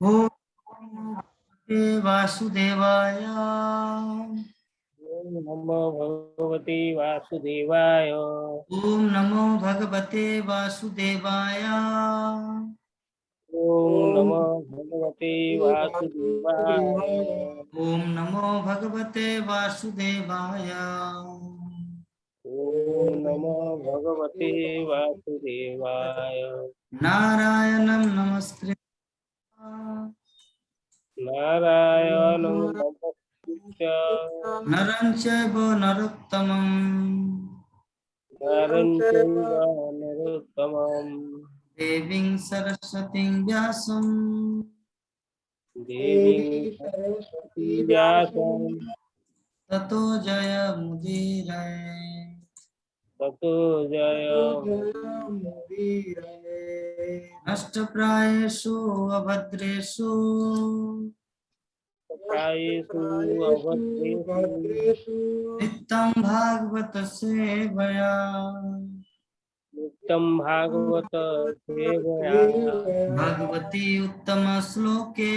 ओम भगवते वासुदेवाय। ओम नमो भगवते वासुदेवाय। ओम नमो भगवते वासुदेवाय। ओम ओम नमो भगवते वासुदेवाय। ओम नमो भगवते वासुदेवाय। ओम नमो भगवते वासुदेवाय। नारायणं नमस्कृत्य नारायणं नमस्कृत्य नरं चैव नरोत्तमं नरं चैव नरोत्तमं देवीं सरस्वतीं व्यासं देवीं सरस्वतीं व्यासं ततो जयमुदीरये। ततो नष्टप्रायेषु अभद्रेषु जयमुदीरयेषु अभद्रेषु नित्यं भागवत सेवया नित्यं भागवत सेवया भगवती उत्तम श्लोके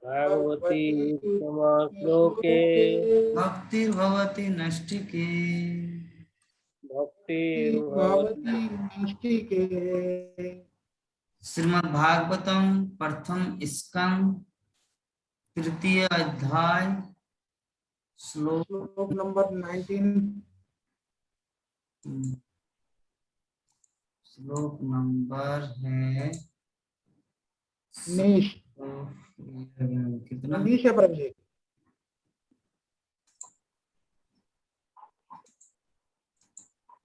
भागवती उत्तमश्लोके भक्तिर्भवति नष्टिके। भक्तिर्भवति। श्रीमद् भागवतम प्रथम स्कंद तृतीय अध्याय श्लोक नंबर 19। श्लोक नंबर है नीश कितना? नीश है प्रभु जी।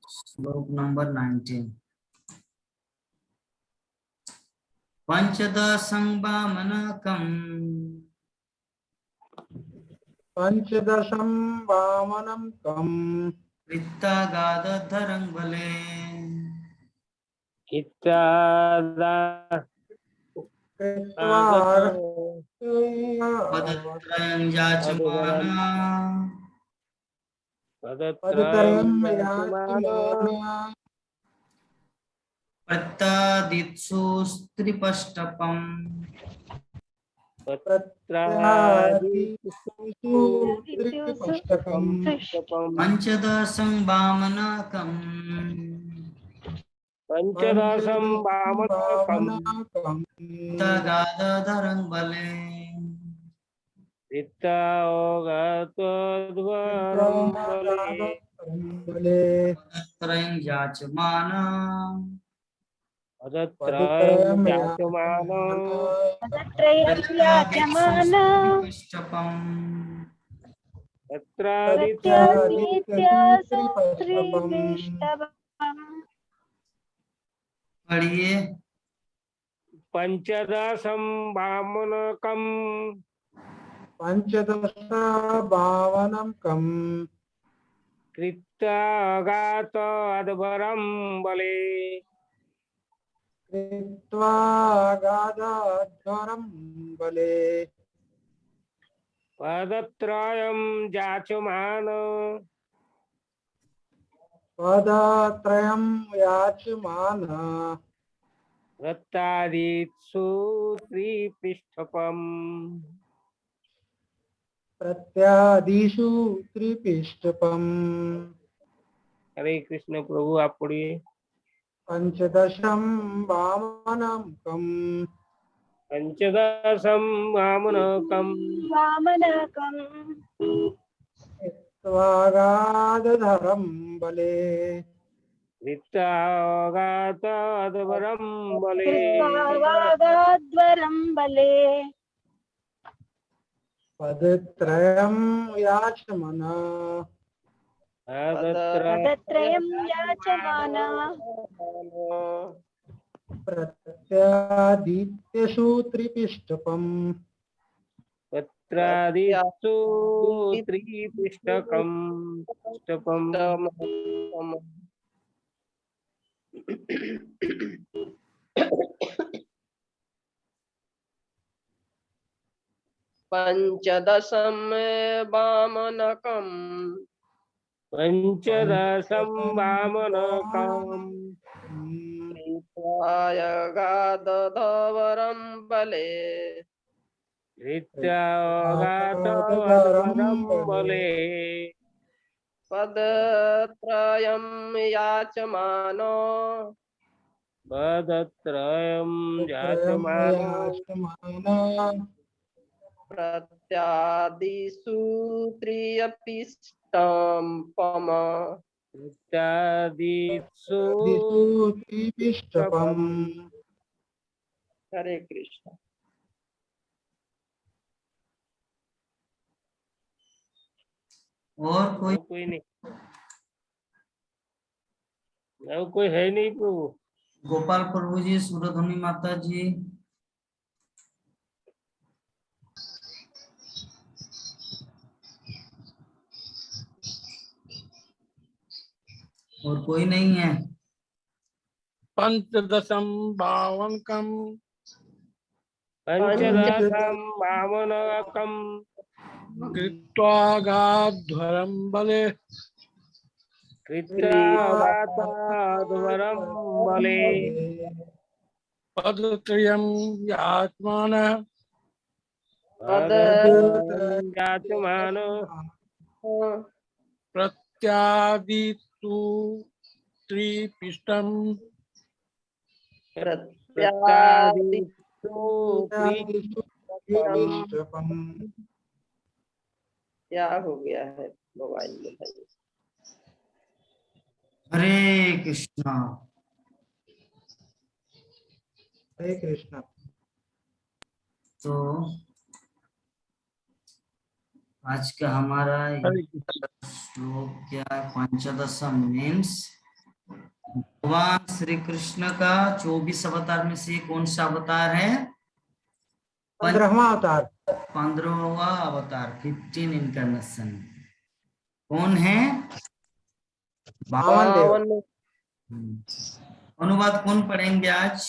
श्लोक नंबर 19। पंचदशं वामनकं पंचदशम वामनम कम वृत्तागाधरं बले इत्यादा आगत पदत्रयं याचमाना पदत्रयं पदत्रयम् याचमानो याचमाना प्रत्यादित्सु स्त्रिपष्टपम् पत्रादिषु प्रत्यादिषु त्रिपष्टकम् पंचदशं वामनकं पंचदशं वामनकम् वामनकम् वृत्तागाधरं बले वित्तागतोद्वरं बले बले पदत्रयं याचमाना पदत्रयं पदत्रयम् याचमानो याचमाना प्रत्यादित्सु तत्रयाचमान स्त्रिपष्टपम् पत्रादित्य प्रत्यादित्यसु प्रत्यादित्यसौ त्रिपष्टकम् त्रिविष्टवम् पढ़िए। पंचदशं वामनकम् पंचदश भावनकम् कृत्यागातोद्वरं बले कृत्वा गाधाध्वरम् बले पदत्रयं याचमानो पदत्रयम् याचमाना रत्तादित्सु त्रिपृष्ठपम् प्रत्यादिषु त्रिपिष्टपम् हरे कृष्ण प्रभु आप पढ़िए। पंचदशं वामनकम् पंचदशं वामनकम् वामनकम् त्वागाधरम् बले वित्तागातोद्वरं बले कृत्वागाधद्वरम् बले पदत्रयम् याचमना पदत्रयम् याचमान प्रत्यादित्यसु त्रिपिष्टपम् पत्रादित्सु त्रिपिष्टकम् पिष्टकम् पंचदशं वामनकम् पंचदशं वामनकम् गादधवरं बले धृत्यागाधवरं बले पदत्रयं याचमानो पदत्रयं त्रयं याचमानो याचमानः प्रत्यादिषु त्रियपिष्टं पम इत्यादिषु दिशु त्रिपिष्टपम्। हरे कृष्ण। और कोई? कोई नहीं, और कोई है नहीं प्रभु। गोपाल प्रभु जी, सूरधुनी माता जी, और कोई नहीं है? पंचदशं बावनकं पंचदशं वामनकं कृत्वा गाध्वरं बले कृत्यावाताद्वरं बले पदत्रयं याचमानः पदत्रयं याचमानो प्रत्यादिषु त्रिपिष्टम्। प्रत्यादिषु त्रिपिष्टपम्। क्या हो गया है मोबाइल में भाई? हरे कृष्णा। हरे कृष्ण। तो आज का हमारा श्लोक क्या है? पंचदशम मीन्स भगवान श्री कृष्ण का 24 अवतार में से कौन सा अवतार है? 15वां अवतार। 15वां अवतार, 15 इनकारनेशन। कौन है? बावन। अनुवाद कौन पढ़ेंगे आज?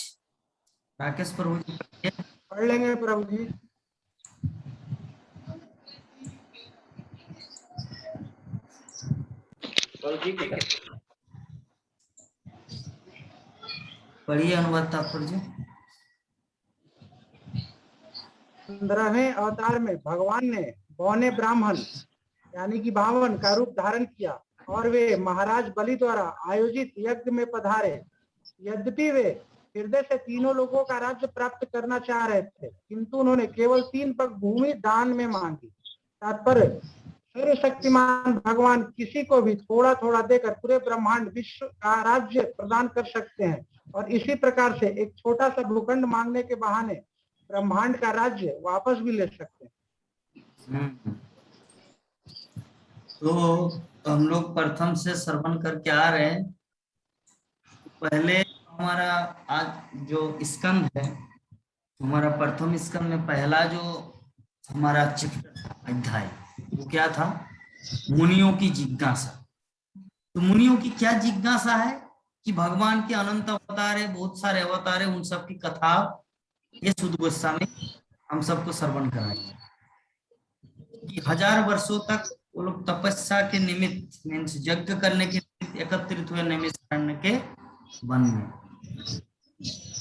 राकेश प्रभु जी पढ़िए। पढ़ लेंगे प्रभु जी। पढ़िए अनुवाद तात्पर्य। 15वें अवतार में भगवान ने बौने ब्राह्मण यानी कि 52 का रूप धारण किया और वे महाराज बलि द्वारा आयोजित यज्ञ में पधारे। यद्यपि वे हृदय से तीनों लोगों का राज्य प्राप्त करना चाह रहे थे, किंतु उन्होंने केवल 3 पग भूमि दान में मांगी। तात्पर्य, सर्वशक्तिमान भगवान किसी को भी थोड़ा थोड़ा देकर पूरे ब्रह्मांड विश्व का राज्य प्रदान कर सकते हैं और इसी प्रकार से एक छोटा सा भूखंड मांगने के बहाने ब्रह्मांड का राज्य वापस भी ले सकते हैं। तो हम लोग प्रथम से श्रवण करके आ रहे हैं। पहले हमारा आज जो स्कंद है, हमारा प्रथम स्कंद में पहला जो हमारा अध्याय वो क्या था? मुनियों की जिज्ञासा। तो मुनियों की क्या जिज्ञासा है कि भगवान के अनंत अवतार है, बहुत सारे अवतार है, उन सब की कथा ये सुध गोस्वामी हम सबको श्रवण कराएंगे कि 1000 वर्षों तक वो लोग तपस्या के निमित्त मीन्स यज्ञ करने के निमित्त एकत्रित हुए नैमिषारण्य के वन में।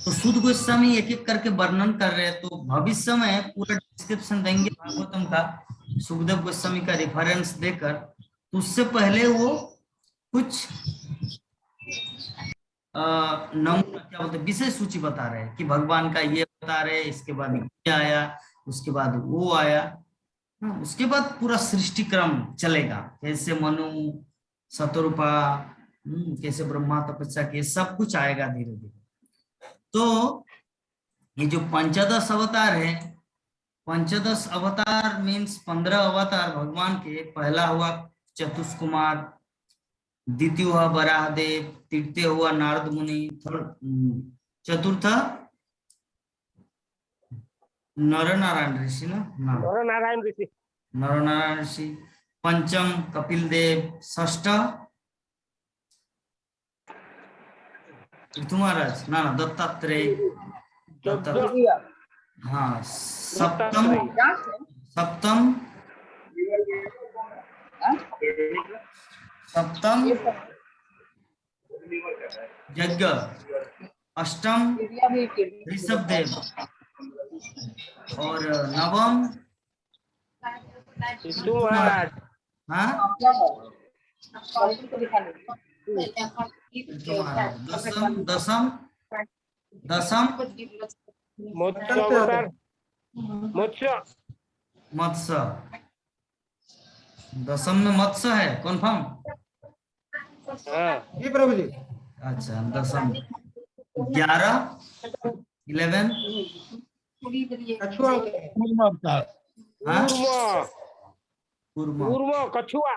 तो सुध गोस्वामी एक एक करके वर्णन कर रहे हैं। तो भविष्य में पूरा डिस्क्रिप्शन देंगे भागवतम का, सुखदेव गोस्वामी का रेफरेंस देकर। तो उससे पहले वो कुछ क्या बोलते विशेष सूची बता रहे हैं कि भगवान का ये बता रहे, इसके बाद ये आया, उसके बाद वो आया, उसके बाद पूरा सृष्टि क्रम चलेगा, कैसे मनु शतरूपा, कैसे ब्रह्मा तपस्या के, सब कुछ आएगा धीरे धीरे। तो ये जो पंचदश अवतार है, पंचदश अवतार मीन्स 15 अवतार भगवान के। पहला हुआ चतुष्कुमार, द्वितीय हुआ वराहदेव, तृतीय हुआ नारद मुनि, चतुर्थ नरनारायण ऋषि नरनारायण ऋषि, नरनारायण ऋषि, पंचम कपिल देव, षष्ठ पृथु महाराज ना दत्तात्रेय, हाँ सप्तम यज्ञ, अष्टम ऋषभ देव और नवम सिद्धू महाराज। हाँ दसम दसम दसम मत्स्य अवतार, मत्स्य। मत्स्य, दसम में मत्स्य है कन्फर्म। हाँ जी प्रभु जी। अच्छा दसम। 11 11 कछुआ होता है। हाँ कूर्म, कूर्म कछुआ,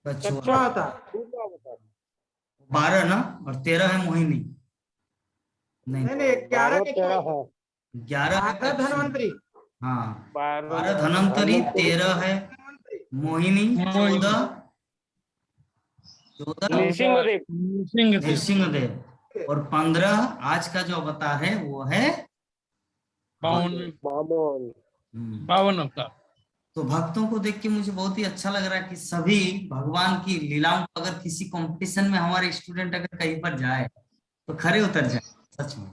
कछुआ। कछुआ होता है। कूर्म अवतार। 12 ना और 13 है मोहिनी। नहीं नहीं नहीं 11 के 13 है। 11 है 12 धनवंतरी। हाँ 12 12 धनवंतरी, 13 है मोहिनी, 14 नृसिंहदेव। नृसिंहदेव और 15 आज का जो अवतार है वो है बामन। बावन अवतार। तो भक्तों को देख के मुझे बहुत ही अच्छा लग रहा है कि सभी भगवान की लीलाओं को अगर किसी कंपटीशन में हमारे स्टूडेंट अगर कहीं पर जाए तो खरे उतर जाए सच में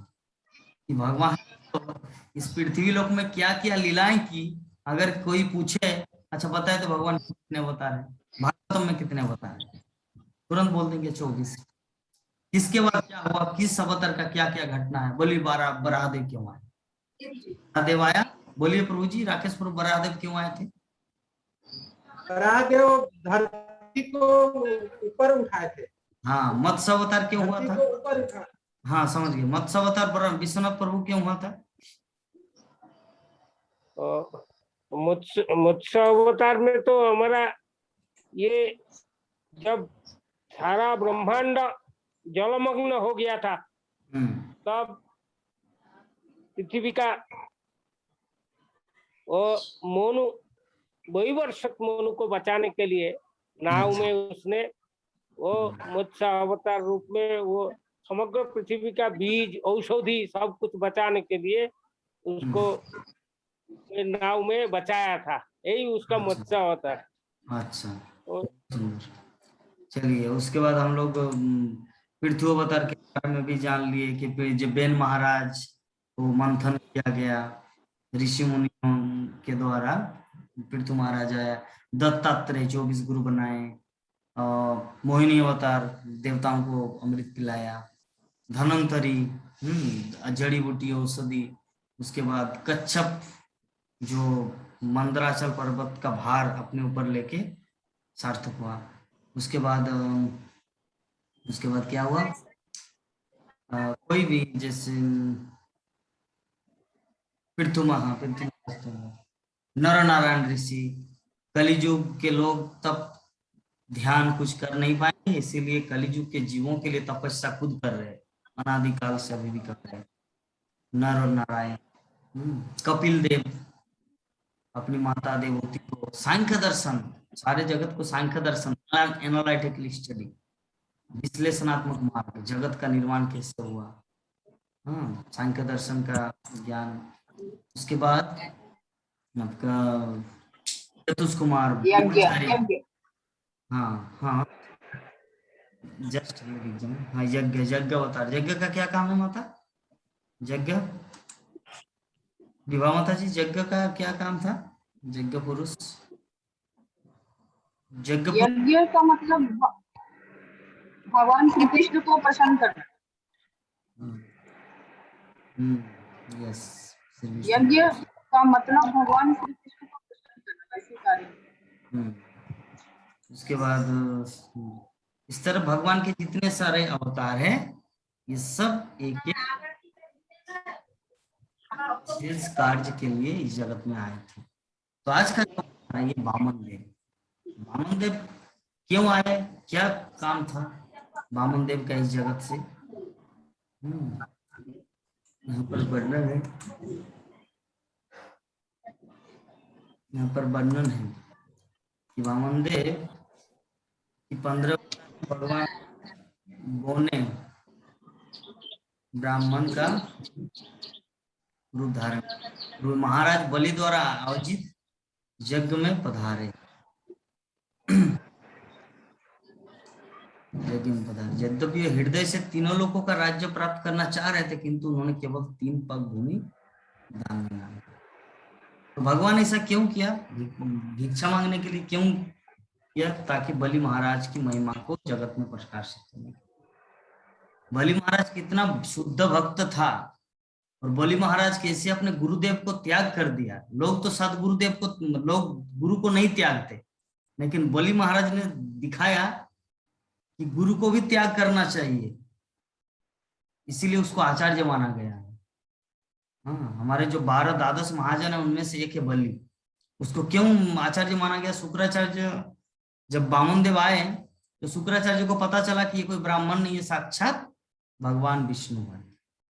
कि भगवान तो इस पृथ्वी लोक में क्या क्या लीलाएं की। अगर कोई पूछे अच्छा बताए तो भगवान कितने अवतार है, भागवतम में कितने अवतार है, तुरंत बोल देंगे 24। किसके बाद क्या हुआ, किस अवतार का क्या क्या घटना है, बोलिए बराहदेव क्यों आए, बराहदेव आया। बोलिए प्रभु जी, राकेश प्रभु बराहदेव क्यों आए थे? बराहदेव धरती को ऊपर उठाए थे। हाँ मत्स्य अवतार क्यों हुआ धरती था? को ऊपर उठा। हाँ समझ गए। मत्स्य अवतार विश्वनाथ प्रभु क्यों हुआ था? मत्स्य अवतार में तो हमारा ये जब सारा ब्रह्मांड जलमग्न हो गया था तब पृथ्वी का वो मोनू वैवर्षक मोनू को बचाने के लिए नाव में उसने वो मत्स्य अवतार रूप में वो समग्र पृथ्वी का बीज औषधि सब कुछ बचाने के लिए उसको नाव में बचाया था, यही उसका मत्स्य अवतार। अच्छा चलिए उसके बाद हम लोग पृथ्वी अवतार के बारे में भी जान लिए कि जब बेन महाराज को मंथन किया गया ऋषि मुनियों के द्वारा, पृथ्वी महाराज आया, दत्तात्रेय 24 गुरु बनाए, मोहिनी अवतार देवताओं को अमृत पिलाया, धनवंतरी जड़ी बूटी औषधि, उसके बाद कच्छप जो मंदराचल पर्वत का भार अपने ऊपर लेके सार्थक हुआ। उसके बाद क्या हुआ, कोई भी जैसे पृथु नर नारायण ऋषि, कलियुग के लोग तब ध्यान कुछ कर नहीं पाएंगे, इसीलिए कलियुग के जीवों के लिए तपस्या खुद कर रहे हैं, अनादिकाल से अभी भी कर रहे हैं नर और नारायण। कपिल देव अपनी माता देवती को सांख्य दर्शन, सारे जगत को सांख्य दर्शन, एनालिटिकल स्टडी, विश्लेषणात्मक मार्ग, जगत का निर्माण कैसे हुआ, सांख्य दर्शन का ज्ञान। उसके बाद आपका चतुष कुमार, हाँ जस्ट हाँ यज्ञ अवतार। यज्ञ का क्या काम है माता? यज्ञ विवाह माता जी, यज्ञ का क्या काम था? यज्ञ पुरुष, यज्ञ का मतलब भगवान श्री कृष्ण को प्रसन्न करना। यस, यज्ञ का मतलब भगवान श्री कृष्ण को प्रसन्न करना, वैसे कार्य। उसके बाद इस तरह भगवान के जितने सारे अवतार हैं ये सब एक विशेष कार्य के लिए इस जगत में आए थे। तो आज का जो ये वामन देव क्यों आए, क्या काम था वामन देव का इस जगत से? यहाँ पर वर्णन है, यहाँ पर वर्णन है कि वामन देव की 15 भगवान बोने ब्राह्मण का रूप धारण, महाराज बलि द्वारा आयोजित यज्ञ में पधारे। यज्ञ में पधारे। यद्यपि ये हृदय से तीनों लोगों का राज्य प्राप्त करना चाह रहे थे, किंतु उन्होंने केवल 3 पग भूमि दान में मांगी। तो भगवान ऐसा क्यों किया? भिक्षा मांगने के लिए क्यों किया? ताकि बलि महाराज की महिमा को जगत में प्रकाशित करने। बलि महाराज कितना शुद्ध भक्त था, और बलि महाराज कैसे अपने गुरुदेव को त्याग कर दिया। लोग तो सदगुरुदेव को, लोग गुरु को नहीं त्यागते, लेकिन बलि महाराज ने दिखाया कि गुरु को भी त्याग करना चाहिए, इसीलिए उसको आचार्य माना गया है। हाँ, हमारे जो 12 द्वादश महाजन है उनमें से एक है बलि। उसको क्यों आचार्य माना गया? शुक्राचार्य जब वामनदेव आए तो शुक्राचार्य को पता चला कि ये कोई ब्राह्मण नहीं है, साक्षात भगवान विष्णु है।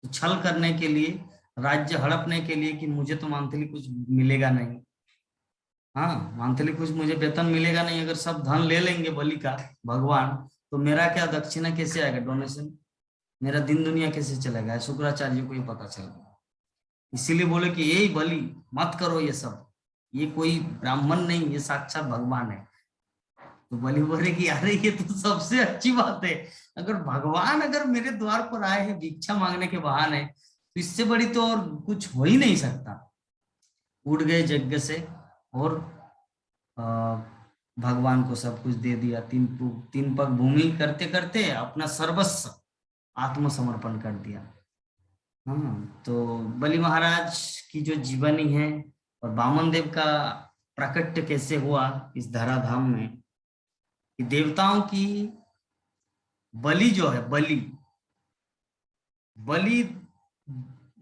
तो छल करने के लिए, राज्य हड़पने के लिए कि मुझे तो मंथली कुछ मिलेगा नहीं, हाँ मंथली कुछ मुझे वेतन मिलेगा नहीं, अगर सब धन ले लेंगे बलि का भगवान, तो मेरा क्या दक्षिणा कैसे आएगा, डोनेशन, मेरा दिन दुनिया कैसे चलेगा? शुक्राचार्य को ये पता चल गया, इसीलिए बोले कि यही बलि मत करो, ये सब, ये कोई ब्राह्मण नहीं, ये साक्षात भगवान है। तो बलि बोले कि अरे ये तो सबसे अच्छी बात है, अगर भगवान अगर मेरे द्वार पर आए हैं भिक्षा मांगने के बहाने, तो इससे बड़ी तो और कुछ हो ही नहीं सकता। उठ गए यज्ञ से और भगवान को सब कुछ दे दिया। 3 पग भूमि करते करते अपना सर्वस्व आत्मसमर्पण कर दिया। हाँ, तो बलि महाराज की जो जीवनी है और वामन देव का प्राकट्य कैसे हुआ इस धराधाम में, कि देवताओं की बलि जो है, बलि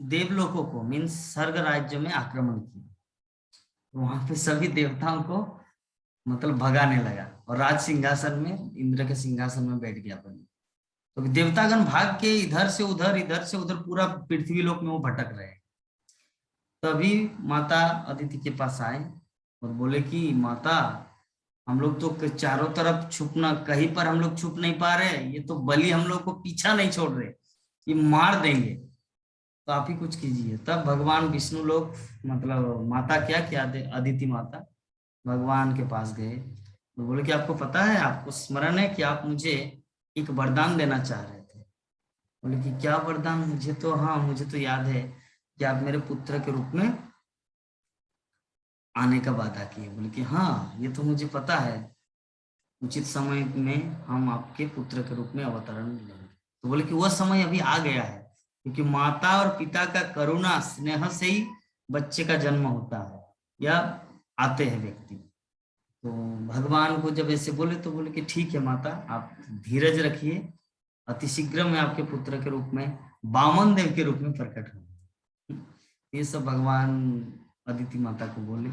देवलोकों को मीन्स स्वर्ग राज्य में आक्रमण किया, वहां पे सभी देवताओं को मतलब भगाने लगा, और राज सिंहासन में, इंद्र के सिंहासन में बैठ गया बलि। तो देवतागण भाग के इधर से उधर पूरा पृथ्वी लोक में वो भटक रहे। तभी माता अदिति के पास आए और बोले कि माता, हम लोग तो चारों तरफ छुपना, कहीं पर हम लोग छुप नहीं पा रहे, ये तो बलि हम लोग को पीछा नहीं छोड़ रहे, ये मार देंगे, तो आप ही कुछ कीजिए। तब भगवान विष्णु लोग, मतलब माता क्या अदिति माता भगवान के पास गए, तो बोले कि आपको पता है, आपको स्मरण है कि आप मुझे एक वरदान देना चाह रहे थे? बोले कि क्या वरदान? मुझे तो, हाँ मुझे तो याद है कि आप मेरे पुत्र के रूप में आने का वादा किए। बोले कि हाँ ये तो मुझे पता है, उचित समय में हम आपके पुत्र के रूप में अवतरण लेंगे। तो बोले कि वह समय अभी आ गया है, क्योंकि माता और पिता का करुणा स्नेह से ही बच्चे का जन्म होता है या आते हैं व्यक्ति। तो भगवान को जब ऐसे बोले तो बोले कि ठीक है माता, आप धीरज रखिए, अतिशीघ्र में आपके पुत्र के रूप में, वामन देव के रूप में प्रकट होंगे। ये सब भगवान अदिति माता को बोले,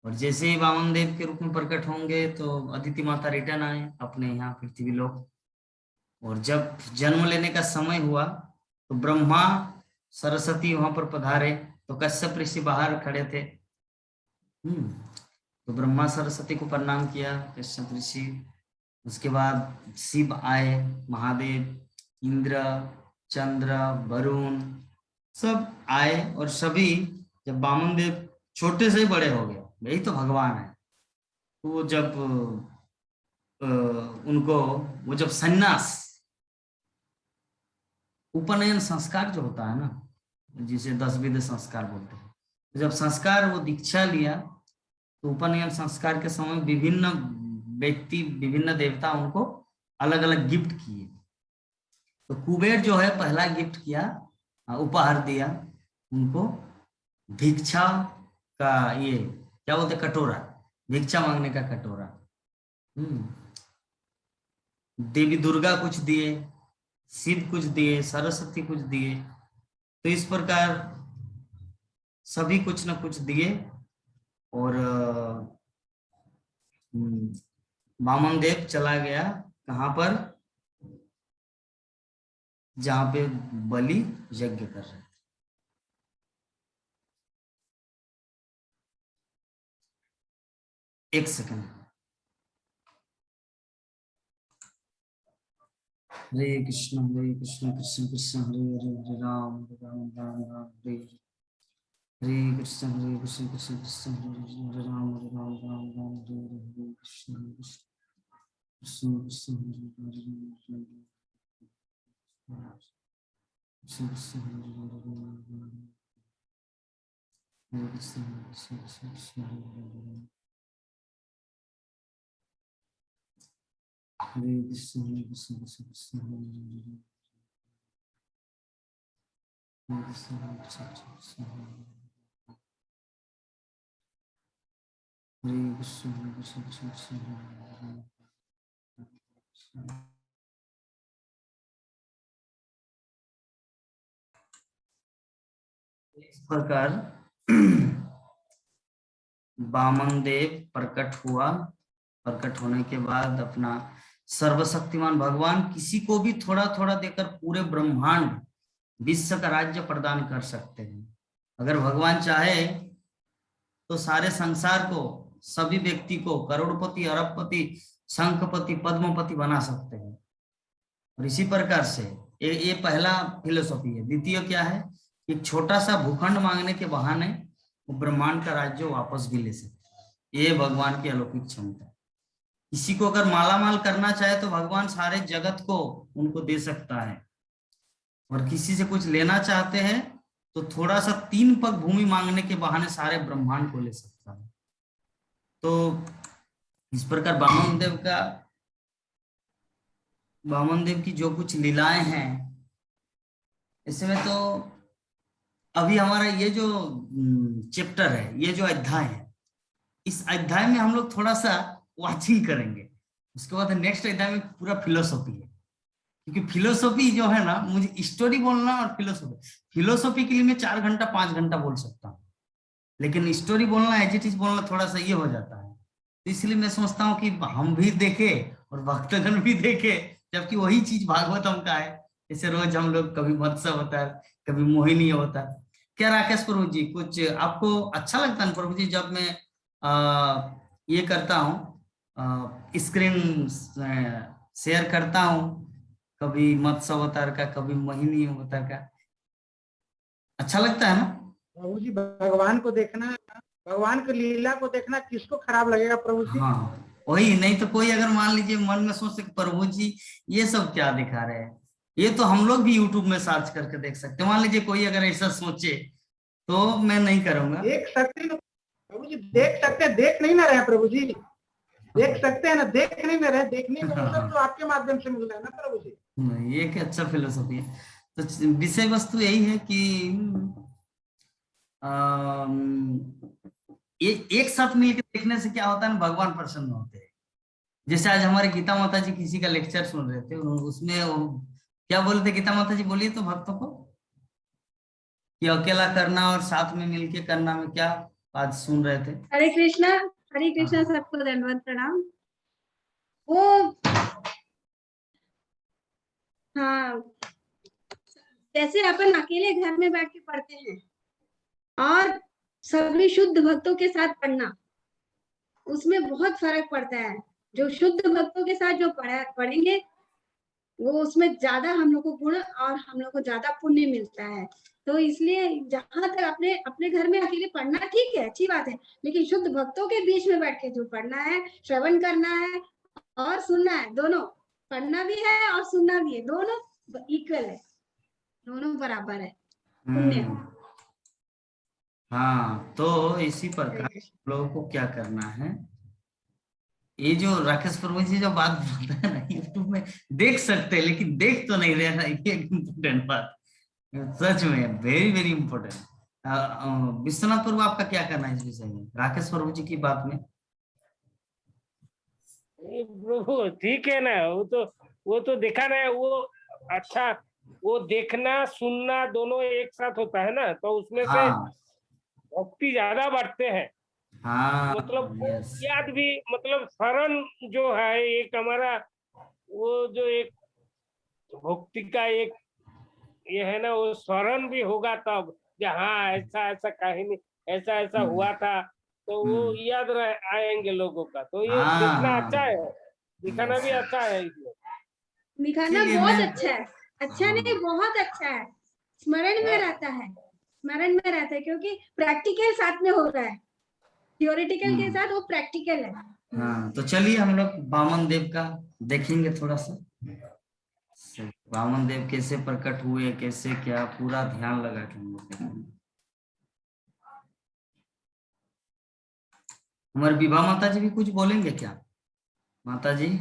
और जैसे ही वामन देव के रूप में प्रकट होंगे तो अदिति माता रिटर्न आए अपने यहाँ पृथ्वी लोक। और जब जन्म लेने का समय हुआ तो ब्रह्मा सरस्वती वहां पर पधारे, तो कश्यप ऋषि बाहर खड़े थे। तो ब्रह्मा सरस्वती को प्रणाम किया कश्यप ऋषि। उसके बाद शिव आए, महादेव, इंद्र, चंद्र, वरुण सब आए, और सभी जब वामन देव छोटे से ही बड़े हो गए, यही तो भगवान है, तो वो जब उनको, वो जब सन्यास, उपनयन संस्कार जो होता है ना, जिसे 10 विध संस्कार बोलते हैं, तो जब संस्कार वो दीक्षा लिया, तो उपनयन संस्कार के समय विभिन्न व्यक्ति, विभिन्न देवता उनको अलग अलग गिफ्ट किए। तो कुबेर जो है पहला गिफ्ट किया, उपहार दिया उनको भिक्षा का, ये क्या बोलते, कटोरा, भिक्षा मांगने का कटोरा। देवी दुर्गा कुछ दिए, शिव कुछ दिए, सरस्वती कुछ दिए। तो इस प्रकार सभी कुछ न कुछ दिए, और वामन देव चला गया कहाँ पर, जहां पे बलि यज्ञ कर रहे थे। एक सेकंड। हरे कृष्ण कृष्ण कृष्ण हरे हरे, हरे राम राम राम हरे हरे, कृष्ण कृष्ण कृष्ण कृष्ण हरे हरे, हरे राम राम राम हरे हरे, हरे कृष्ण कृष्ण इस प्रकार वामन देव प्रकट हुआ। प्रकट होने के बाद अपना सर्वशक्तिमान भगवान किसी को भी थोड़ा थोड़ा देकर पूरे ब्रह्मांड विश्व का राज्य प्रदान कर सकते हैं। अगर भगवान चाहे तो सारे संसार को, सभी व्यक्ति को करोड़पति, अरबपति, शंखपति, पद्मपति बना सकते हैं। और इसी प्रकार से ये पहला फिलोसॉफी है। द्वितीय क्या है? एक छोटा सा भूखंड मांगने के बहाने वो ब्रह्मांड का राज्य वापस भी ले सकते हैं। ये भगवान की अलौकिक क्षमता है। किसी को अगर मालामाल करना चाहे तो भगवान सारे जगत को उनको दे सकता है, और किसी से कुछ लेना चाहते हैं तो थोड़ा सा 3 पग भूमि मांगने के बहाने सारे ब्रह्मांड को ले सकता है। तो इस प्रकार वामन देव की जो कुछ लीलाएं हैं, इसमें तो अभी हमारा ये जो चैप्टर है, ये जो अध्याय है, इस अध्याय में हम लोग थोड़ा सा वाचिंग करेंगे। उसके बाद नेक्स्ट अध्याय में पूरा फिलोसॉफी है, क्योंकि फिलोसॉफी जो है ना, मुझे स्टोरी बोलना और फिलोसॉफी के लिए मैं 4 घंटा 5 घंटा बोल सकता हूँ, लेकिन स्टोरी बोलना, एज इट इज बोलना थोड़ा सा ये हो जाता है। तो इसलिए मैं सोचता हूँ कि हम भी देखे और भक्तगण भी देखे, जबकि वही चीज भागवतम का है। जैसे रोज हम लोग कभी मत्स्य होता है, कभी मोहिनी होता है। क्या राकेश प्रभु जी, कुछ आपको अच्छा लगता है प्रभु जी जब मैं ये करता हूँ, स्क्रीन शेयर करता हूँ, कभी मत्स्य अवतार का, कभी मोहिनी अवतार का, अच्छा लगता है ना प्रभु जी? भगवान को देखना, भगवान की लीला को देखना किसको खराब लगेगा प्रभु जी? हाँ वही। नहीं तो कोई अगर मान लीजिए मन में सोच सके प्रभु जी ये सब क्या दिखा रहे हैं, ये तो हम लोग भी यूट्यूब में सर्च करके देख सकते हैं। मान लीजिए कोई अगर ऐसा सोचे तो मैं नहीं करूंगा। देख सकते हैं प्रभु जी, देख सकते हैं, देख नहीं ना रहे प्रभु जी, देख सकते हैं ना, देख नहीं ना रहे। देखने को मतलब तो आपके माध्यम से मिल रहा है ना प्रभु जी। ये क्या अच्छा फिलोसफी है। तो विषय वस्तु यही है कि ये एक साथ मिलकर देखने से क्या होता है ना, भगवान प्रसन्न होते हैं। जैसे आज हमारे गीता माता जी किसी का लेक्चर सुन रहे थे, उसमें क्या बोलते थे गीता माता जी, बोलिए तो भक्तों को, कि अकेला करना और साथ में मिलके करना में क्या आज सुन रहे थे। हरे कृष्णा सबको दंडवत प्रणाम। वो हाँ, जैसे अपन अकेले घर में बैठ के पढ़ते हैं और सभी शुद्ध भक्तों के साथ पढ़ना, उसमें बहुत फर्क पड़ता है। जो शुद्ध भक्तों के साथ जो पढ़ेंगे वो उसमें ज्यादा हम लोग को गुण और हम लोग को ज्यादा पुण्य मिलता है। तो इसलिए जहां तक अपने अपने घर में अकेले पढ़ना ठीक है, अच्छी बात है, लेकिन शुद्ध भक्तों के बीच में बैठ के जो पढ़ना है, श्रवण करना है और सुनना है, दोनों पढ़ना भी है और सुनना भी है, दोनों इक्वल है, दोनों बराबर है पुण्य। हाँ, तो इसी प्रकार लोगों को क्या करना है, ये जो राकेश प्रभु जी जो बात बोलते हैं ना, यूट्यूब में देख सकते हैं लेकिन देख तो नहीं रहे ना, ये इम्पोर्टेंट बात सच में वेरी वेरी इम्पोर्टेंट। विश्वनाथ प्रभु आपका क्या करना है इस विषय में, राकेश प्रभु जी की बात में? प्रभु ठीक है ना, वो तो दिखाना है, वो अच्छा, वो देखना सुनना दोनों एक साथ होता है ना, तो उसमें से भक्ति ज्यादा बढ़ते हैं। हाँ, मतलब याद भी, मतलब शरण जो है एक हमारा, वो जो एक भक्ति का एक ये है ना, वो शरण भी होगा तब जहाँ ऐसा ऐसा कहानी, ऐसा ऐसा हुआ था, तो वो याद आएंगे लोगों का। तो ये देखना अच्छा है, दिखाना भी अच्छा है, इसमें दिखाना बहुत अच्छा है, अच्छा नहीं बहुत अच्छा है, स्मरण में रहता है, स्मरण में रहता है, क्योंकि प्रैक्टिकल साथ में हो रहा है। थियोरेटिकल के साथ वो प्रैक्टिकल है। हाँ, तो चलिए हम लोग वामन देव का देखेंगे थोड़ा सा। वामन देव कैसे प्रकट हुए, कैसे क्या, पूरा ध्यान लगा के हम लोग देखेंगे। हमारे विभा माता जी भी कुछ बोलेंगे क्या? माता जी,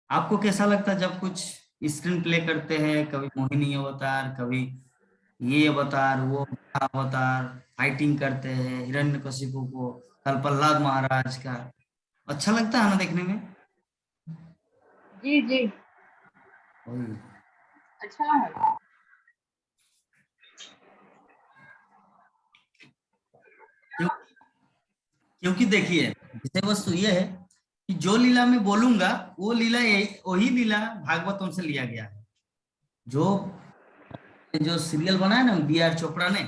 आपको कैसा लगता है जब कुछ स्क्रीन प्ले करते हैं, कभी मोहिनी अवतार, कभी ये अवतार, वो अवतार, फाइटिंग करते हैं हिरण्यकशिपु को, कल प्रहलाद महाराज का, अच्छा लगता है ना देखने में? जी जी वही। अच्छा है। क्योंकि देखिए विषय वस्तु ये है कि जो लीला मैं बोलूंगा वो लीला वही लीला भागवतम से लिया गया है। जो जो सीरियल बनाया ना B.R. चोपड़ा ने,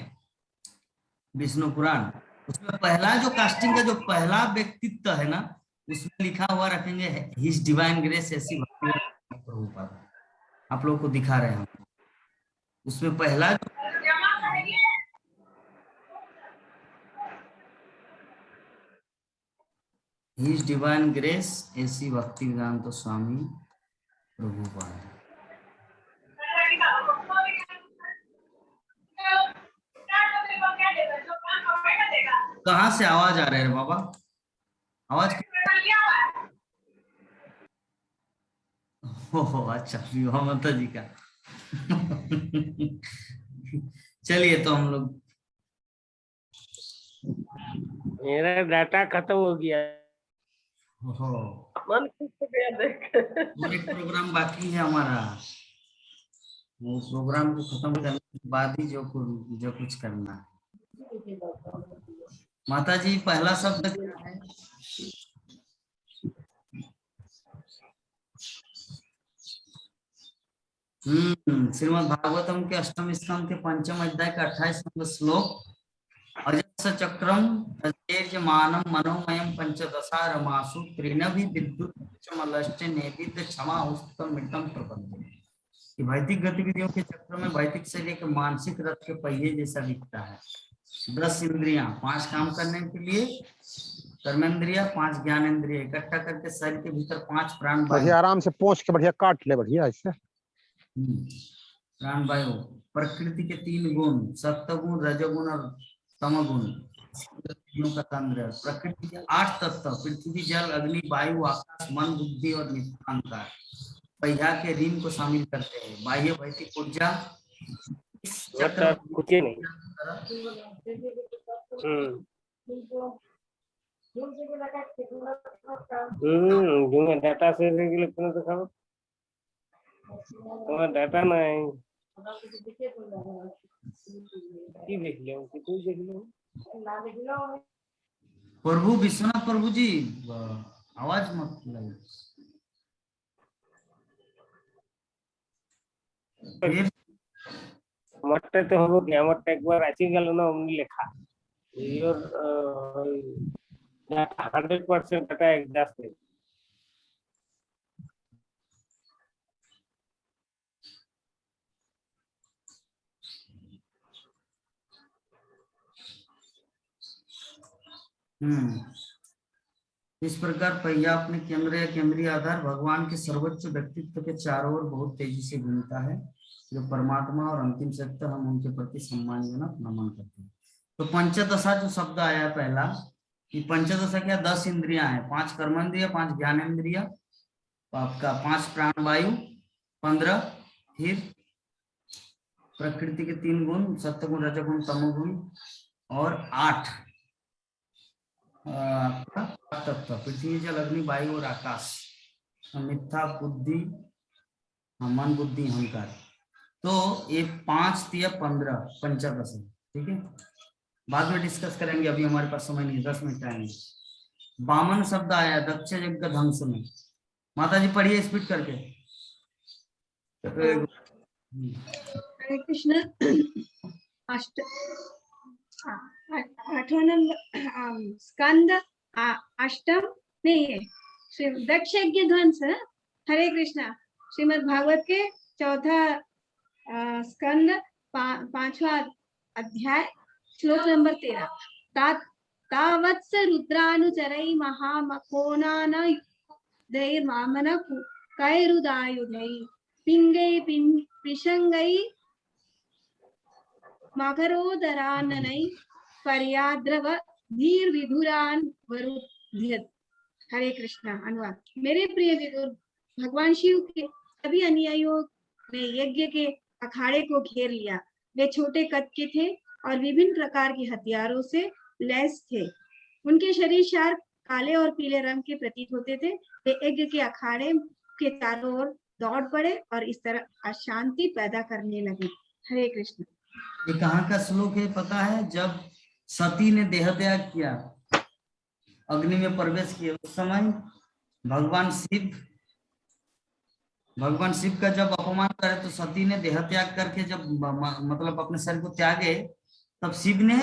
विष्णु पुराण, उसमें पहला जो कास्टिंग का जो पहला व्यक्तित्व है ना, उसमें लिखा हुआ रखेंगे हिज डिवाइन ग्रेस ऐसी भक्ति प्रभुपाद। आप लोगों को दिखा रहे हैं, उसमें पहला जो हिज डिवाइन ग्रेस ऐसी भक्ति वेदांत स्वामी प्रभुपाद। कहाँ से आवाज आ रहा है बाबा? आवाज हो अच्छा, विवाह माता जी का। चलिए तो हम लोग, मेरा डाटा खत्म हो गया। हो मन खुश हो गया देख। और एक प्रोग्राम बाकी है हमारा, वो प्रोग्राम को खत्म करने के बाद ही जो कुछ करना है। माता जी, पहला शब्द क्या है? श्रीमद् भागवतम के अष्टम स्कंद के पंचम अध्याय का 28 नंबर श्लोक, अजस्स चक्रम मानम मनोमयम पंचदशा रमासु त्रिनभि विद्युत चमलष्टे नेविद क्षमा उस्तम मृतम प्रपंच। कि भौतिक गतिविधियों के चक्र में भौतिक शरीर के मानसिक रथ के पहिए जैसा दिखता है। 10 इंद्रियां, 5 काम करने के लिए कर्मेंद्रिया, 5 ज्ञानेंद्रिया इकट्ठा करके शरीर के भीतर 5 प्राण बढ़िया आराम से पोंछ के बढ़िया काट ले, बढ़िया ऐसे प्राण वायु, प्रकृति के 3 गुण सत्वगुण, रजोगुण और तमोगुण, का केंद्र। प्रकृति के 8 तत्व पृथ्वी, जल, अग्नि, वायु, आकाश, मन, बुद्धि और नित्याहंकार पहिया के ऋण को शामिल करते हैं। बाह्य भौतिक ऊर्जा कुछ ही नहीं। डाटा से दिखाओ, तुम्हारा डाटा नहीं देख लो, कुछ देख लो। प्रभु विश्वनाथ प्रभु जी, आवाज मत लगे। फिर मट्टे तो हो गया, मट्टे एक बार अच्छी गल ना हमने लिखा योर 100% डाटा एग्जैक्ट है। इस प्रकार पहिया अपने केंद्र या केंद्रीय आधार भगवान के सर्वोच्च व्यक्तित्व के चारों ओर बहुत तेजी से घूमता है, जो परमात्मा और अंतिम सत्य, हम उनके प्रति सम्मानजनक नमन करते हैं। तो पंचदशा जो शब्द आया पहला, कि पंचदशा क्या? 10 इंद्रियां हैं, 5 कर्मेंद्रिय, 5 ज्ञानेंद्रिय, आपका 5 प्राण वायु, 15 फिर प्रकृति के 3 गुण सत्वगुण, रजोगुण, तमोगुण और 8 तत्व पृथ्वी, जल, अग्नि, वायु और आकाश, मिथ्या बुद्धि, मन, बुद्धि, अहंकार। तो ये 5 या 15 पंचदश है, ठीक है। बाद में डिस्कस करेंगे, अभी हमारे पास समय नहीं, 10 मिनट टाइम है। वामन शब्द आया दक्ष यज्ञ ध्वंस में। माता जी पढ़िए स्पीड करके। हरे कृष्ण। 8वां नंबर स्कंद अष्टम नहीं है, श्री दक्ष यज्ञ ध्वंस। हरे कृष्णा। श्रीमद् भागवत के 4था स्कंद 5वां अध्याय श्लोक नंबर 13। तात तावत्स रुद्रानुचरै महामखोनानदैर्मामन कैरुदायुधै पिङ्गै पिशङ्गै मकरोदराननै पर्याद्रव धीर विधुरान वरुध्यत। हरे कृष्णा। अनुवाद। मेरे प्रिय विदुर, भगवान शिव के सभी अनुयायियों ने यज्ञ के अखाड़े को घेर लिया। वे छोटे कद के थे और विभिन्न प्रकार के हथियारों से लैस थे। उनके शरीर शार्क काले और पीले रंग के प्रतीत होते थे। वे यज्ञ के अखाड़े के चारों ओर दौड़ पड़े और इस तरह अशांति पैदा करने लगे। हरे कृष्ण। ये कहाँ का श्लोक है पता है? जब सती ने देह त्याग किया, अग्नि में प्रवेश किया, उस समय भगवान शिव का जब अपमान करे तो सती ने देह त्याग करके जब मतलब अपने शरीर को त्यागे, तब शिव ने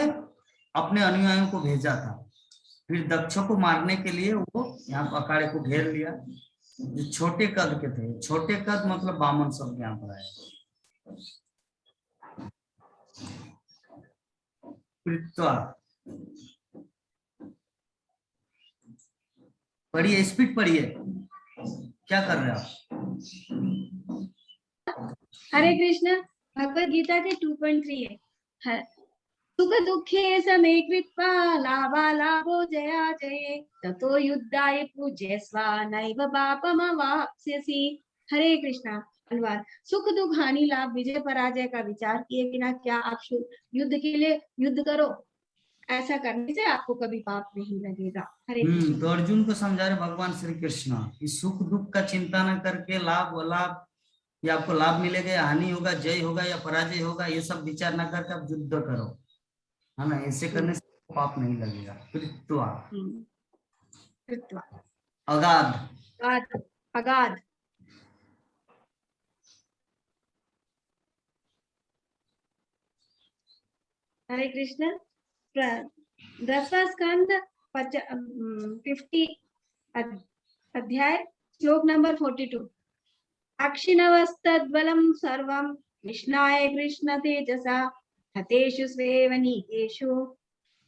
अपने अनुयायियों को भेजा था। फिर दक्ष को मारने के लिए वो यहाँ अखाड़े को घेर लिया। जो छोटे कद के थे, छोटे कद मतलब बामन शब्द यहाँ पर आया। पढ़िए, स्पीड पढ़िए, क्या कर रहे हैं आप? हरे कृष्ण। भगवद गीता के 2.3 है। सुख दुखे समे कृत्वा लाभालाभो जया जये ततो युद्धाय पूज्यस्व नैव पापमवाप्स्यसि। हरे कृष्णा। अनुवाद। सुख दुख हानि लाभ विजय पराजय का विचार किए बिना क्या आप युद्ध के लिए युद्ध करो। ऐसा करने से आपको कभी पाप नहीं लगेगा। हरे कृष्ण। तो अर्जुन को समझा रहे भगवान श्री कृष्ण कि सुख दुख का चिंता न करके लाभ अलाभ, या आपको लाभ मिलेगा या हानि होगा, जय होगा या पराजय होगा, ये सब विचार न करके आप युद्ध करो, है ना। ऐसे करने से पाप नहीं लगेगा। अगाध। अगाध। हरे कृष्ण। 10वां स्कंद 50 अध्याय श्लोक नंबर 42। अक्षिणवस्तद्बलं सर्वं कृष्णाय कृष्ण तेजसा हतेषु स्वेवनीकेषु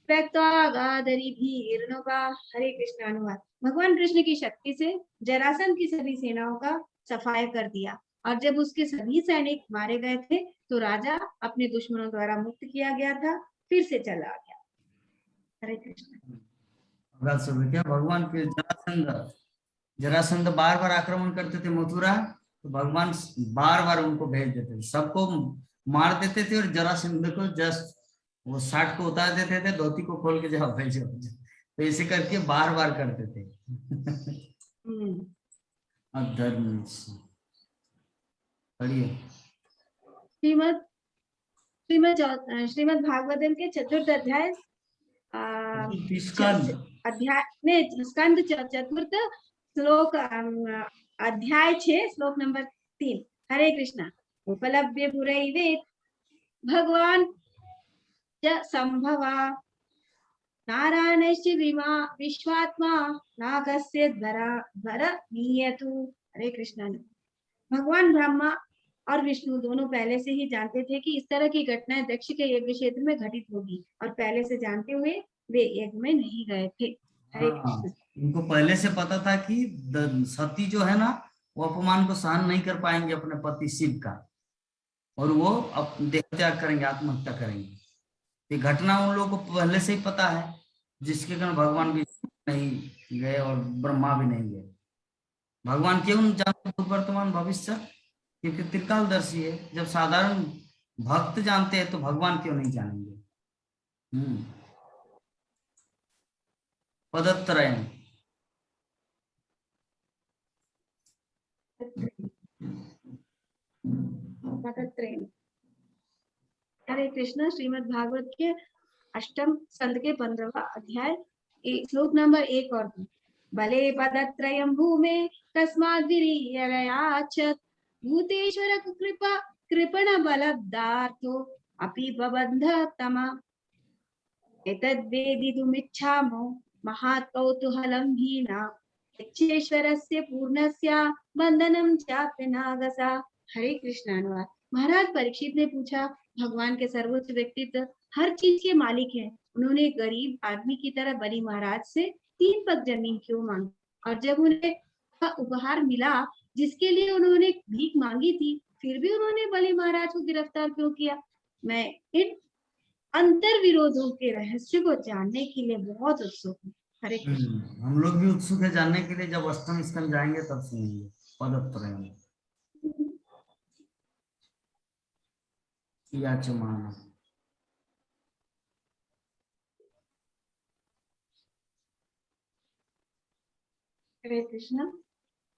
व्यक्त्वागाधरिभिर्नुका। हरे कृष्ण। अनुवाद। भगवान कृष्ण की शक्ति से जरासंध की सभी सेनाओं का सफाया कर दिया, और जब उसके सभी सैनिक मारे गए थे तो राजा अपने दुश्मनों द्वारा मुक्त किया गया था, फिर से चला गया। हरे कृष्ण। क्या भगवान के जरासंध बार बार आक्रमण करते थे मथुरा, तो भगवान बार बार उनको भेज देते थे, सबको मार देते थे और जरासंध को जस्ट वो 60 को उतार देते थे, धोती को खोल के जब भेजो, तो ऐसे करके बार बार करते थे। अधर्म। पढ़िए। श्रीमद् भागवतम के 4th अध्याय स्कंद 4th श्लोक अध्याय 6 श्लोक नंबर 3। हरे कृष्णा। उपलभ्य पुरैवेत भगवान च संभवा नारायणश्च विश्वात्मा नागस्य धर नीयतु। हरे कृष्णा। भगवान ब्रह्मा और विष्णु दोनों पहले से ही जानते थे कि इस तरह की घटनाएं दक्ष के यज्ञ क्षेत्र में घटित होगी, और पहले से जानते हुए वे यज्ञ में नहीं गए थे। हरे कृष्ण। उनको पहले से पता था कि सती जो है ना, वो अपमान को सहन नहीं कर पाएंगे अपने पति शिव का, और वो देह त्याग करेंगे, आत्महत्या करेंगे। ये घटना उन लोगों को पहले से ही पता है, जिसके कारण भगवान भी नहीं गए और ब्रह्मा भी नहीं गए। भगवान क्यों जानते वर्तमान भविष्य? क्योंकि त्रिकालदर्शी है। जब साधारण भक्त जानते हैं तो भगवान क्यों नहीं जानेंगे? पदत्रयम्। हरे कृष्ण। श्रीमद् भागवत के 8म स्कंद के 15वां अध्याय श्लोक नंबर 1 और 2। बले पदत्रयम् भूमे तस्माद्विरीययाचत् भूतेश्वर कृपण बलदार्थो अपि बबन्ध तमा एतद्वेदितुमिच्छामो महात् कौतूहलं हीना यच्छेश्वरस्य पूर्णस्य बंधनं चाप्य नागसा। हरे कृष्ण। अनुवाद। महाराज परीक्षित ने पूछा, भगवान के सर्वोच्च व्यक्तित्व हर चीज के मालिक हैं। उन्होंने एक गरीब आदमी की तरह बलि महाराज से 3 पग जमीन क्यों मांगी? और जब उन्हें उपहार मिला जिसके लिए उन्होंने भीख मांगी थी, फिर भी उन्होंने बलि महाराज को गिरफ्तार क्यों किया? मैं इन अंतर विरोधों के रहस्य को जानने के लिए बहुत उत्सुक हूँ। हरे कृष्ण। हम लोग भी उत्सुक है जानने के लिए। जब अष्टम स्कंद जाएंगे तब सुनेंगे पदत्रयम् याचमानः। हरे कृष्ण।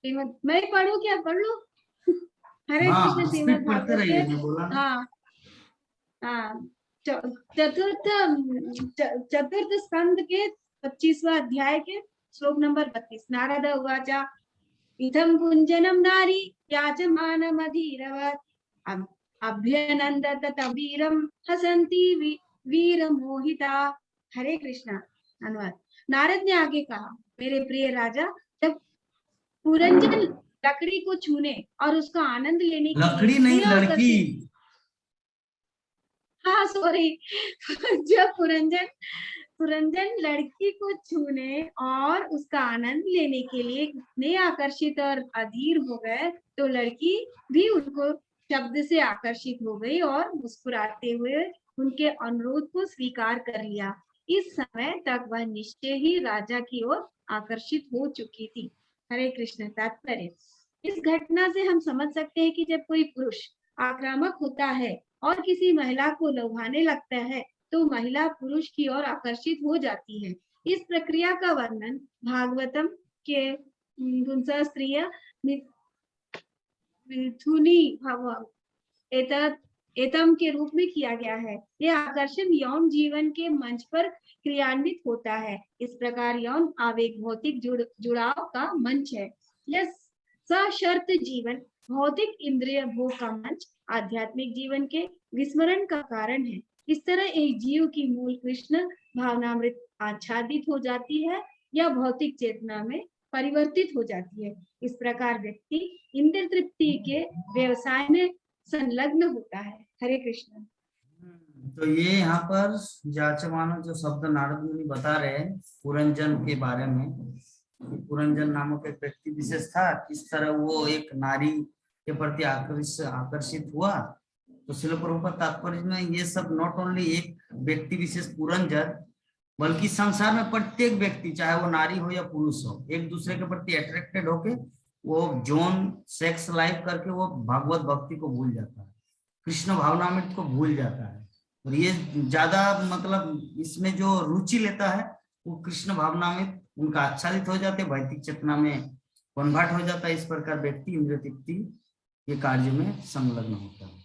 श्रीमद मैं पढ़ू क्या? पढ़ लो। हरे हाँ, कृष्ण। श्रीमद स्पीड पढ़ते भागवत रहिए, के मैं बोला ना। हाँ हाँ चतुर्थ स्कंद के 25वां अध्याय के श्लोक नंबर 32। नारद उवाच इदं कुंजनं नारी याचमानमधीरवत् अभ्यनन्दत वीरं हसन्ति वीरमोहिता। हरे कृष्णा। अनुवाद। नारद ने आगे कहा, मेरे प्रिय राजा, जब पुरंजन लकड़ी को छूने और उसका आनंद लेने के लकड़ी लिए नहीं, लड़की। हाँ सॉरी। जब पुरंजन लड़की को छूने और उसका आनंद लेने के लिए इतने आकर्षित और अधीर हो गए तो लड़की भी उनको शब्द से आकर्षित हो गई और मुस्कुराते हुए उनके अनुरोध को स्वीकार कर लिया। इस समय तक वह निश्चय ही राजा की ओर आकर्षित हो चुकी थी। हरे कृष्ण। तात्पर्य। इस घटना से हम समझ सकते हैं कि जब कोई पुरुष आक्रामक होता है और किसी महिला को लुभाने लगता है तो महिला पुरुष की ओर आकर्षित हो जाती है। इस प्रक्रिया का वर्णन भागवतम के स्त्रिय मिथुनी भव एतम के रूप में किया गया है। यह आकर्षण यौन जीवन के मंच पर क्रियान्वित होता है। इस प्रकार यौन आवेग भौतिक जुड़ाव का मंच है। यह सशर्त जीवन भौतिक इंद्रिय भोग का मंच आध्यात्मिक जीवन के विस्मरण का कारण है। इस तरह एक जीव की मूल कृष्ण भावनामृत आच्छादित हो जाती है या भौतिक चेतना में परिवर्तित हो जाती है। इस प्रकार व्यक्ति इंद्रिय तृप्ति के व्यवसाय में संलग्न होता है। हरे कृष्ण। तो ये यहाँ पर जाचमानो जो शब्द नारद मुनि बता रहे हैं पुरंजन के बारे में। पुरंजन नामक एक व्यक्ति विशेष था, किस तरह वो एक नारी के प्रति आकर्षित हुआ। तो श्रील प्रभुपाद तात्पर्य में ये सब नॉट ओनली एक व्यक्ति विशेष पुरंजन, बल्कि संसार में प्रत्येक व्यक्ति चाहे वो नारी हो या पुरुष हो, एक दूसरे के प्रति अट्रैक्टेड होके वो जोन सेक्स लाइफ करके वो भगवत भक्ति को भूल जाता है, कृष्ण भावनामृत को भूल जाता है। और ये ज्यादा मतलब इसमें जो रुचि लेता है वो कृष्ण भावनामृत उनका आच्छादित हो जाते, भौतिक चेतना में कन्वर्ट हो जाता है। इस प्रकार व्यक्ति इंद्रिय तृप्ति के कार्य में संलग्न होता है।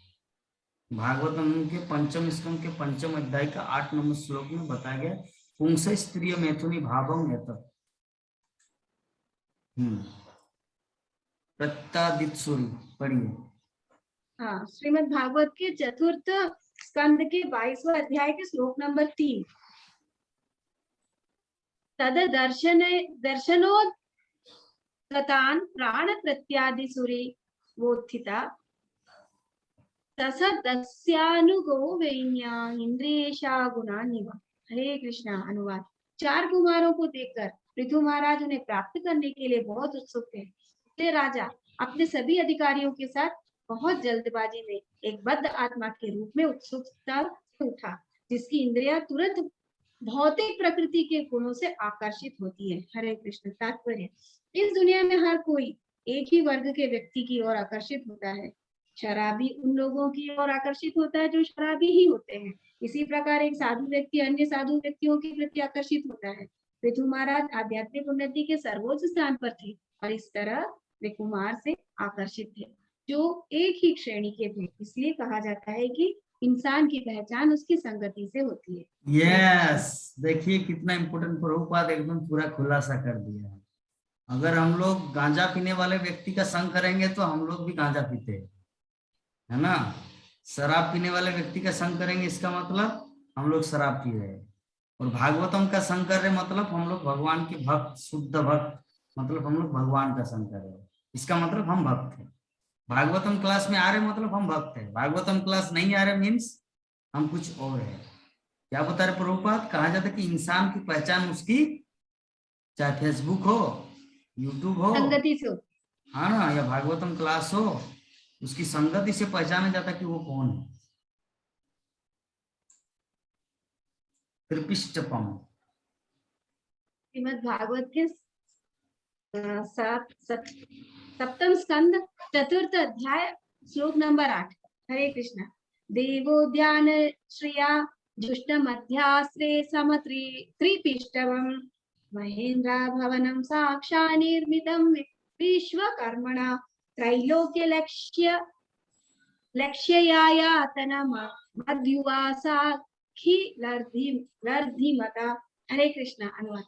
भागवतम के पंचम स्कंद के पंचम अध्याय का 8 नंबर श्लोक में बताया गया पुंस स्त्रिय मैथुनी भावम यत प्रत्यादित्सुरी। पढ़िए। हाँ, श्रीमद् भागवत के चतुर्थ स्कंद के 22वें अध्याय के श्लोक नंबर 3। तद दर्शनोत्तान प्राण प्रत्यादिसुरी वोत्थिता तसदस्यानुगो वैन्या इंद्रियेशा गुणान्निव। हरे कृष्णा। अनुवाद। 4 कुमारों को देखकर पृथु महाराज उन्हें प्राप्त करने के लिए बहुत उत्सुक थे। इसलिए राजा अपने सभी अधिकारियों के साथ बहुत जल्दबाजी में एक बद्ध आत्मा के रूप में उत्सुकता से उठा, जिसकी इंद्रियां तुरंत भौतिक प्रकृति के गुणों से आकर्षित होती है। हरे कृष्ण। तात्पर्य। इस दुनिया में हर कोई एक ही वर्ग के व्यक्ति की ओर आकर्षित होता है। शराबी उन लोगों की ओर आकर्षित होता है जो शराबी ही होते हैं। इसी प्रकार एक साधु व्यक्ति अन्य साधु व्यक्तियों के प्रति आकर्षित होता है। पृथु महाराज आध्यात्मिक उन्नति के सर्वोच्च स्थान पर थे और इस तरह वे कुमार से आकर्षित थे जो एक ही श्रेणी के थे। इसलिए कहा जाता है कि इंसान की पहचान उसकी संगति से होती है। यस, देखिए कितना इम्पोर्टेंट प्रभुपाद एकदम पूरा खुलासा कर दिया है। अगर हम लोग गांजा पीने वाले व्यक्ति का संग करेंगे तो हम लोग भी गांजा पीते हैं, है ना। शराब पीने वाले व्यक्ति का संग करेंगे इसका मतलब हम लोग शराब पी रहे हैं। और भागवतम का संग कर रहे मतलब हम लोग भगवान के भक्त, शुद्ध भक्त, मतलब हम लोग भगवान का संग कर रहे हैं। इसका मतलब हम भक्त हैं। भागवतम क्लास में आ रहे मतलब हम भक्त हैं। भागवतम क्लास नहीं आ रहे मीन्स हम कुछ और है। क्या बता रहे प्रभुपाद? कहा जाता है कि इंसान की पहचान उसकी, चाहे फेसबुक हो, यूट्यूब हो, संगति से होती हाँ ना, या भागवतम क्लास हो, उसकी संगति से पहचाना जाता है कि वो कौन है। त्रिपिष्टपम, श्रीमद् भागवत के सप्तम स्कंद चतुर्थ अध्याय श्लोक नंबर 8। हरे कृष्णा। देवो ध्यान श्रिया जुष्ट मध्यास्त्रे त्रिपिष्टवम महेन्द्र भवनम साक्षा निर्मितम विश्वकर्मणा त्रैलोक्य लक्ष्ययातन मध्युवासाखी लर्धिमता। हरे कृष्णा। अनुवाद।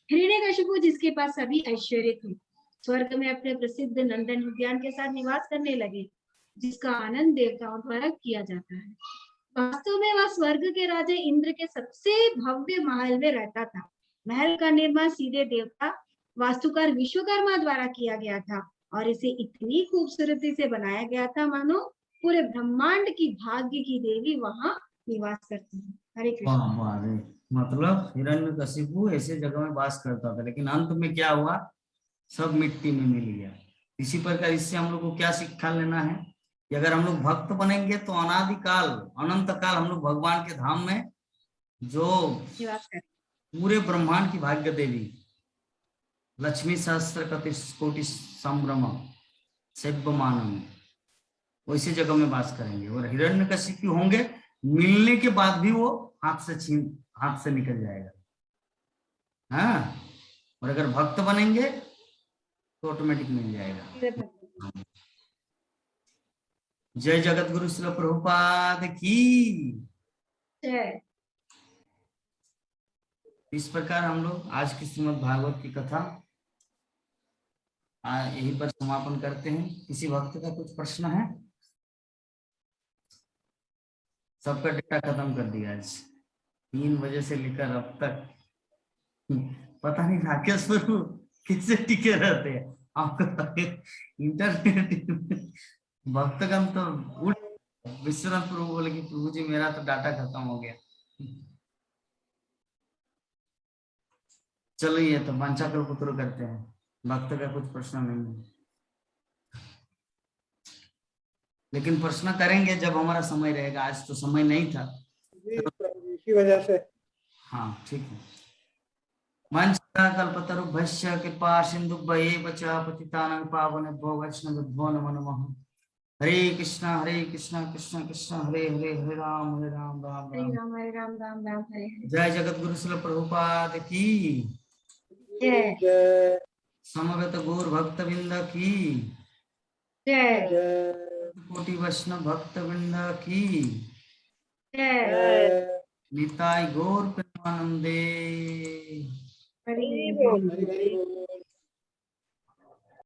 हिरण्यकशिपु जिसके पास सभी ऐश्वर्य थे, स्वर्ग में अपने प्रसिद्ध नंदन उद्यान के साथ निवास करने लगे, जिसका आनंद देवताओं द्वारा किया जाता है। वास्तव में वह स्वर्ग के राजा इंद्र के सबसे भव्य महल में रहता था। महल का निर्माण सीधे देवता वास्तुकार विश्वकर्मा द्वारा किया गया था और इसे इतनी खूबसूरती से बनाया गया था मानो पूरे ब्रह्मांड की भाग्य की देवी वहां निवास करती है। हरे कृष्ण। मतलब हिरण्यकशिपु ऐसे जगह में वास करता था, लेकिन अंत में क्या हुआ? सब मिट्टी में मिल गया। इसी प्रकार इससे हम लोग को क्या शिक्षा लेना है कि अगर हम लोग भक्त बनेंगे तो अनादिकाल अनंत काल हम लोग भगवान के धाम में, जो निवास कर पूरे ब्रह्मांड की भाग्य देवी लक्ष्मी सहस्त्र कोटि संभ्रम सेव्यमानम, वैसी जगह में वास करेंगे। और हिरण्यकशिपु होंगे, मिलने के बाद भी वो हाथ से निकल जाएगा। हाँ, और अगर भक्त बनेंगे तो ऑटोमेटिक मिल जाएगा। जय जगत गुरु श्री प्रभुपाद की। इस प्रकार हम लोग आज की श्रीमद् भागवत की कथा यहीं पर समापन करते हैं। किसी भक्त का कुछ प्रश्न है? सबका डेटा खत्म कर दिया आज 3 बजे से लेकर अब तक। पता नहीं राकेश स्वरूप किससे टिके रहते हैं आपको। इंटरनेट भक्तगण तो उठ। विश्वनाथ प्रभु बोले कि प्रभु जी मेरा तो डाटा खत्म हो गया। चलिए तो वांछा कल्पतरु करते हैं। भक्त का कुछ प्रश्न नहीं है, लेकिन प्रश्न करेंगे जब हमारा समय रहेगा। आज तो समय नहीं था, इसी वजह से। हाँ ठीक है। वांछा कल्पतरुभ्यश्च कृपा सिन्धुभ्येव च पतितानां पावनेभ्यो वैष्णवेभ्यो नमो नमः। हरे कृष्णा कृष्ण कृष्ण हरे हरे, हरे राम राम राम। हरे राम राम राम हरे हरे। जय जगत गुरु श्री प्रभुपाद की जय। समवेत गौर भक्त वृंद की जय। कोटि वैष्णव भक्त वृंद की जय। निताय गौर प्रेमानंदे। हरि हरि बोल।